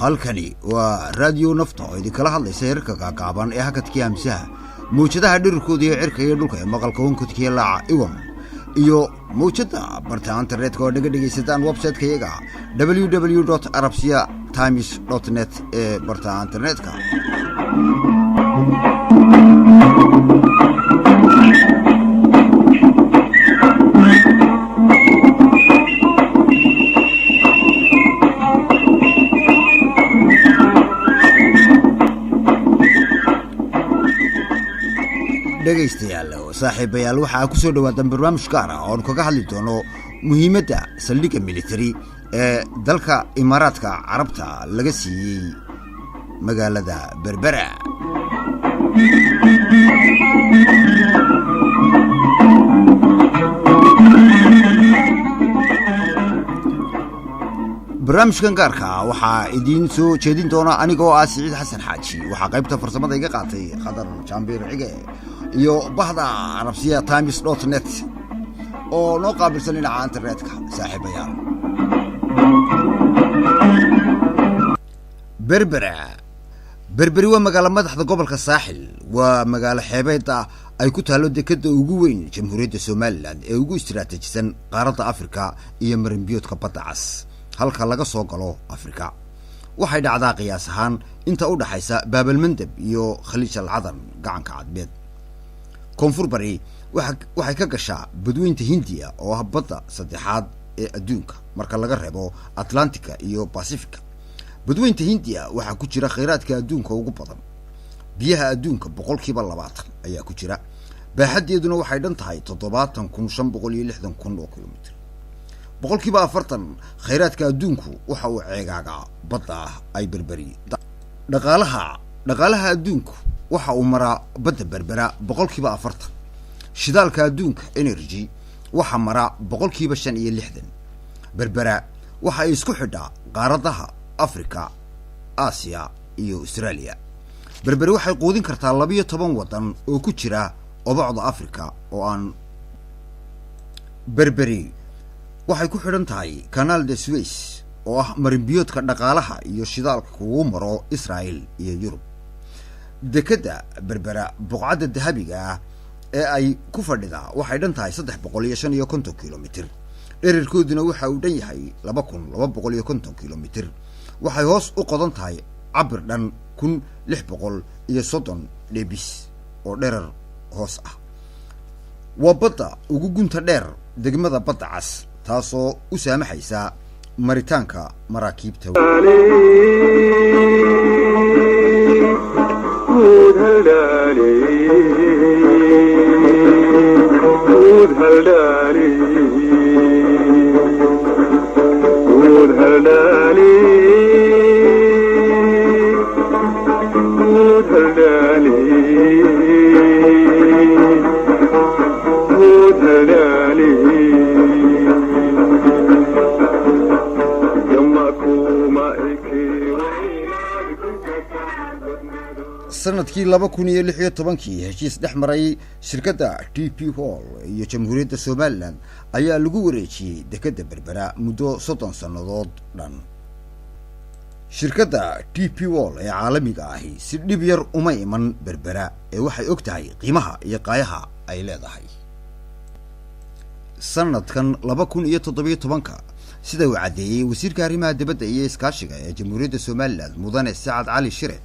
halkani waa radio nafta oo idin kala hadlaysa heerka gaagaaban ee hakadkii amsaha muujadaha dhirkooda iyo cirka iyo dhulka ee maqalka wankudkii laaca iwam iyo muujada barta internetka oo dhegaysataan website-ka iyaga www.arabsiatimes.net ee barta internetka dhegaystayaal saaxiibayaal waxaa ku soo dhawaada barnaamij gaar ah oo kaga hadli doono muhiimadda saldhigga military ee dalka Imaaraadka Carabta laga siiyay magaalada Berbera. barnaamijkan gaarka waxaa idiin soo jeedin doona anigoo ah Saciid Xasan Xaaji waxaa qaybta farsamada iga qaatay Khadar Jambiir Cige iyo bahda arabsiatimes.net oo noo qaabilsan dhinaca internetka saaxiibayaal. Berberi waa magaalo madaxda gobolka Saaxil, waa magaalo xeebeed ay ku taalo dekada ugu weyn Jamhuuriyadda Soomaaliland ee ugu istiraatiijisan qaaradda Afrika iyo marinbiyoodka badda cas halka laga soo galo Afrika. waxay dhacdaa qiyaas ahaan inta u dhaxaysa Baabalmandab iyo Khaliij al-Cadan gacanka cadbeed. koonfur bari waxay ka gashaa badweynta Hindiya oo ah badda saddexaad ee adduunka marka laga reebo Atlantika iyo Pacifica. badweynta Hindiya waxaa ku jira kheyraadka adduunka ugu badan. biyaha adduunka 20% ayaa ku jira. baaxadeeduna waxay dhan tahay 7,560 oo kilomitir. 40% kheyraadka adduunku waxa uu ceegaaga badda ay Berberi. dhaqaalaha adduunku waxa uu maraa badda Berbera 40%. shidaalka adduunka energy waxa maraa 65%. Berbera waxa ay isku xidhaa qaaradaha Afrika, Aasiya iyo Australia. Berberi waxay quudin kartaa 12 wadan oo ku jira obacda Afrika oo aan Berberi waxay ku xidhan tahay Canal de Suez oo ah marinbiyoodka dhaqaalaha iyo shidaalka ugu maro Israel iyo Yurub. dekada Berbera buqcadda dahabiga ee ay ku fadhida waxay dhan tahay 350 kilomitir. dhererkooduna waxa uu dhan yahay 2,250 kilomitir. waxay hoos u qodan tahay cabir dhan 1,630 debis oo dherer hoos ah. waa badda ugu gunta dheer degmada badda cas taasoo u saamaxaysa maritaanka maraakiibta. sanadkii 2016 heshiis dhex maray shirkadda DP World iyo Jamhuuriyadda Soomaaliland ayaa lagu wareejiyay dekada Berbera muddo 30 sanadood dhan. shirkadda DP World ee caalamiga ahi si dhib yar uma iman Berbera ee waxay og tahay qiimaha iyo qaayaha ay leedahay. sanadkan 2017 sida uu cadeeyay wasiirka arrimaha dibadda iyo iskaashiga ee Jamhuuriyadda Soomaaliland Mudane Saad Cali Shire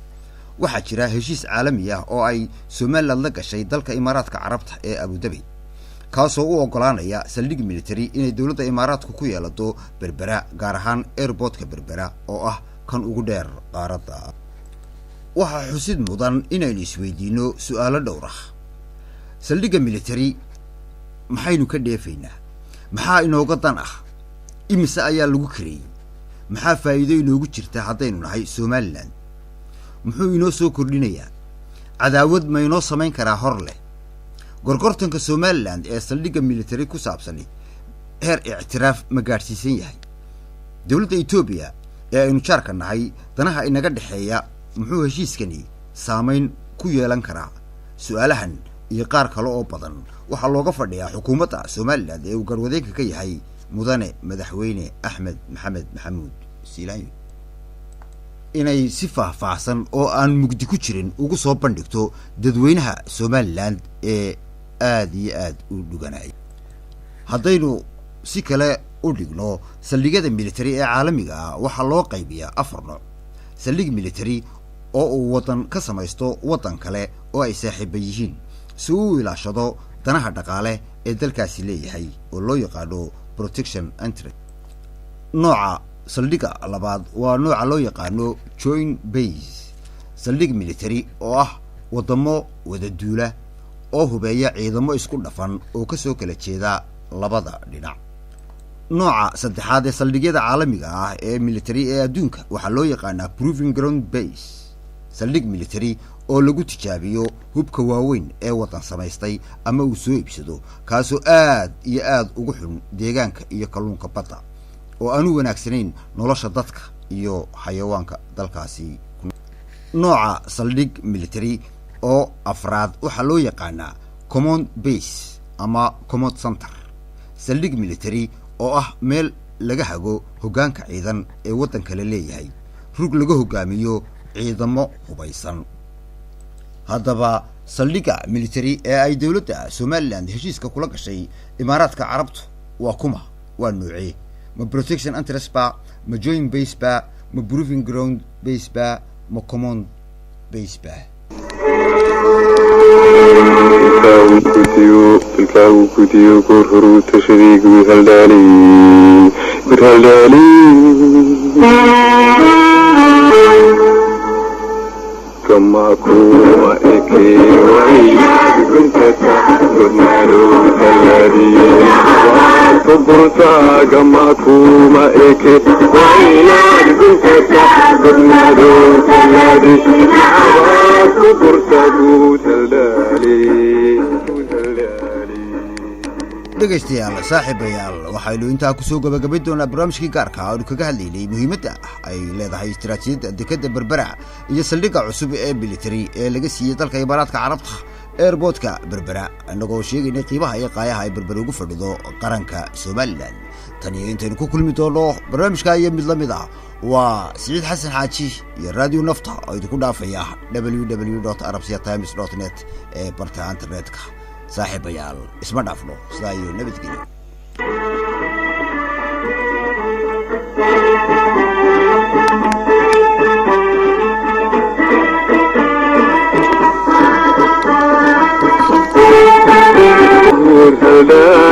waxaa jira heshiis caalami ah oo ay Soomaaliland la gashay dalka Imaaraadka Carabta ee Abu Dhabi kaasoo u ogolaanaya saldhig military inay dawladda Imaaraadku ku yeelato Berbera gaar ahaan airportka Berbera oo ah kan ugu dheer qaaradda. waxaa xusid mudan inaynu isweydiino su'aalo dhowr ah. saldhigga military maxaynu ka dheefaynaa? maxaa inooga dan ah? imise ayaa lagu kareeyay? maxaa faa'iido inoogu jirta haddaynu nahay Soomaaliland? muxuu inoo soo kordhinayaa? cadaawad ma inoo samayn karaa hor leh? gorgortanka Soomaaliland ee saldhigga military ku saabsan heer ictiraaf ma gaadhsiisan yahay? dawladda Itoobiya ee aynu jaarka nahay danaha inaga dhaxeeya muxuu heshiiskani saamayn ku yeelan karaa? su'aalahan iyo qaar kale oo badan waxaa looga fadhiyaa xukuumadda Soomaaliland ee uu garwadeenka ka yahay mudane madaxweyne Axmed Maxamed Maxamuud Siilaanyo. inay si faahfaahsan oo aan mugdi ku jirin ugu soo bandhigto dadweynaha Somaliland ee aad iyo aad u dhuganay. haddaynu si kale u dhigno saldhigyada military ee caalamiga ah waxaa loo qaybiyaa 4 nooc. saldhig military oo uu wadan ka samaysto wadan kale oo ay saaxiibo yihiin si uu ilaashado danaha dhaqaale ee dalkaasi leeyahay oo loo yaqaano protection entry. nooca saldhiga labaad waa nooca loo yaqaano joint base, saldhig military oo ah wadamo wada duula oo hubeeya ciidamo isku dhafan oo ka soo kala jeeda labada dhinac. nooca saddexaad ee saldhigyada caalamiga ah ee military ee adduunka waxaa loo yaqaanaa proving ground base, saldhig military oo lagu tijaabiyo hubka waaweyn ee wadan samaystay ama uu soo iibsado kaasoo aad iyo aad ugu xun deegaanka iyo kalluunka badda oo aanu wanaagsanayn nolosha dadka iyo xayawaanka dalkaasi. nooca saldhig military oo afraad waxaa loo yaqaanaa command base ama command center, saldhig military oo ah meel laga hago hoggaanka ciidan ee wadan kale leeyahay, rug laga hogaamiyo ciidamo hubaysan. haddaba saldhiga military ee ay dawladda Somaliland heshiiska kula gashay Imaaraadka Carabtu waa kuma, waa noocee? ma protection interest ba, ma joint base ba, ma proving ground base ba, ma command base ba? بالكاو كوديو كورهرو تشريك بهالدالي كما كوا إكي وعيد كنت تحضر نارو تلادي صبرتا كما كوا إكي وعيد كنت تحضر نارو تلادي صبرتا تلالي. dhegaystayaal saaxiibayaal waxaynu intaa ku soo gabagabay doonaa barnaamijkii gaarka ah oo kaga hadlaynay muhiimadda ay leedahay istiraatiijiyadda dekedda Berbera iyo saldhigga cusub ee military ee laga siiyay dalka Imaaraadka Carabta airportka Berbera, annagoo sheegaynay qiimaha iyo qaayaha ay Berbera ugu fadhido qaranka Somaliland. tan iyo intaynu ku kulmi doono barnaamijka iyo mid la mid ah waa Saciid Xasan Xaaji iyo Radio Nafta oo idinku dhaafaya www.arabsiatimes.net ee barta internetka. saaxiibayaal isma dhaafno, sidaa iyo nabadgelyo. Hello.